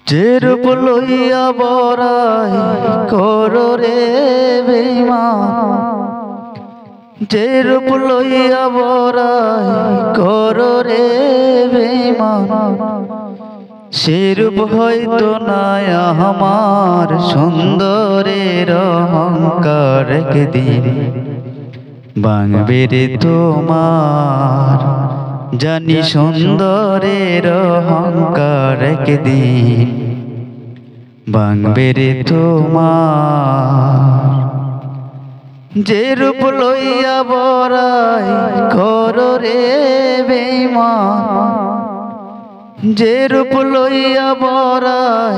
যে রূপ লইয়া বড়াই করো রে বেঈমান, যে রূপ লইয়া বড়াই করো রে বেঈমান, সে রূপ হয়তো নাই আমার সুন্দরের অহংকার একদিন ভাঙবে রে তোমার। জানি সুন্দরের অহংকার একদিন ভাঙবে রে তোমার। যে রূপ লইয়া বড়াই করো রে বেঈমান, যে রূপ লইয়া বড়াই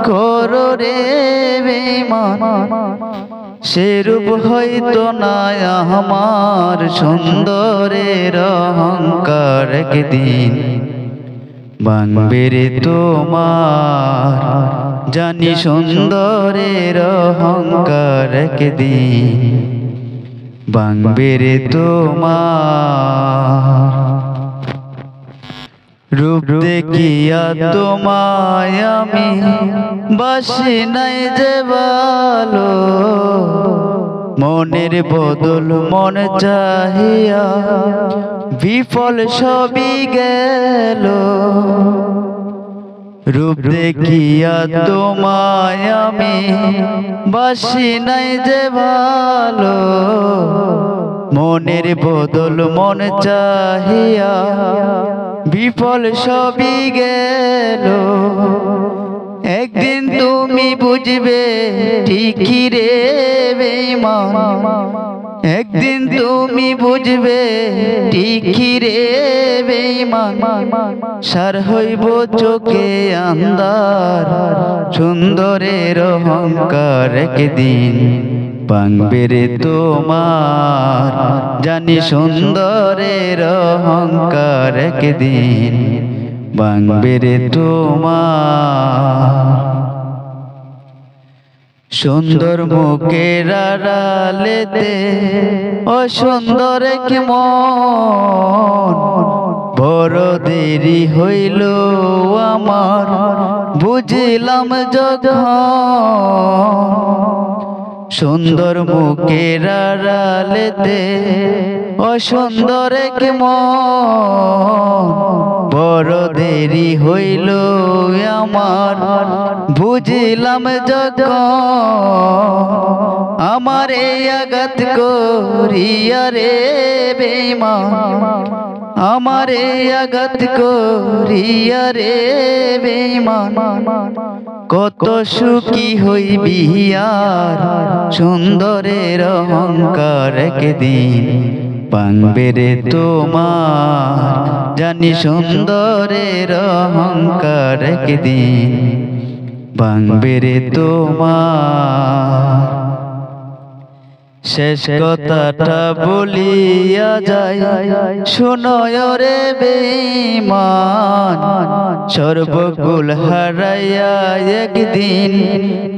করো রে বেঈমান, সে রূপ হয়তো নাই আমার সুন্দরের অহংকার একদিন ভাঙবে রে তোমার। জানি সুন্দরের অহংকার একদিন ভাঙবে রে তোমার। রূপ দেখিয়া তোমায় আমি বাসি নাই যে ভালো, মনের বদল মন চাহিয়া বিফল সবই গেল। রূপ দেখিয়া তোমায় আমি বাসি নাই যে ভালো, মনের বদল মন চাহিয়া বিফল সবই গেল। একদিন তুমি বুঝবে ঠিকই রে বেঈমান, একদিন তুমি বুঝবে ঠিকই রে বেঈমান, সার হইব চোখে আন্ধার সুন্দরের অহংকার একদিন ভাঙবে রে তোমার। জানি সুন্দরের অহংকার একদিন ভাঙবে রে তোমার। সুন্দর মুখের আড়ালেতে অসুন্দর কি মন, বড় দেরি হইল আমার বুঝিলাম যখন। সুন্দর মুখের আড়ালেতে অসুন্দর কি মন, বড় দেরি হইল আমার বুঝিলাম যখন। আমার এই আঘাত করিয়া রে বেঈমান, আমার এই আঘাত করিয়া রে বেঈমান, কত সুখী হইবি আর সুন্দরের অহংকার একদিন ভাঙবে রে তোমার। জানি সুন্দরের অহংকার একদিন ভাঙবে রে তোমার। শেষ কথাটা বলিয়া যায় শুনয় রে বেঈমান, সর্বকুল হারাইয়া একদিন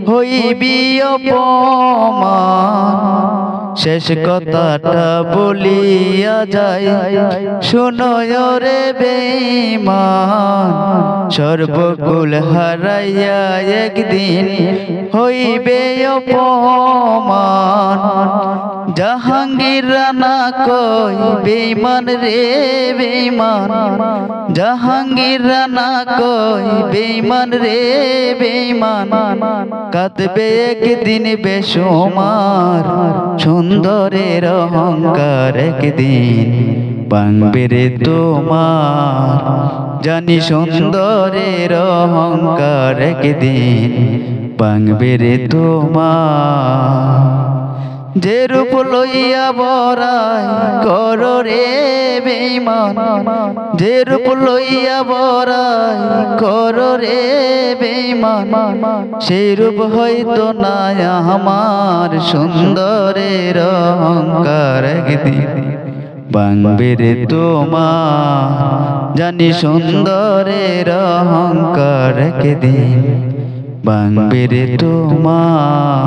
হইবি অপমান। শেষ কথাটা বলিয়া যায় শুনয় রে বেঈমান, সর্বকুল হারাইয়া একদিন হইবে অপমান। জাহাঙ্গীর রানা কই বেঈমান রে বেঈমান, জাহাঙ্গীর রানা কই বেঈমান রে বেঈমান, কাঁদবে একদিন বেশুমার সুন্দরের অহংকার একদিন ভাঙবে রে তোমার। জানি সুন্দরের অহংকার একদিন ভাঙবে রে তোমার। যে রূপ লইয়া বড়াই করো রে বেঈমান, যে রূপ লইয়া বড়াই করো রে বেঈমান, সেই রূপ হয়তো নাই আমার সুন্দরের অহংকার একদিন ভাঙবে রে তোমার। জানি সুন্দরের অহংকার একদিন ভাঙবে রে তোমার।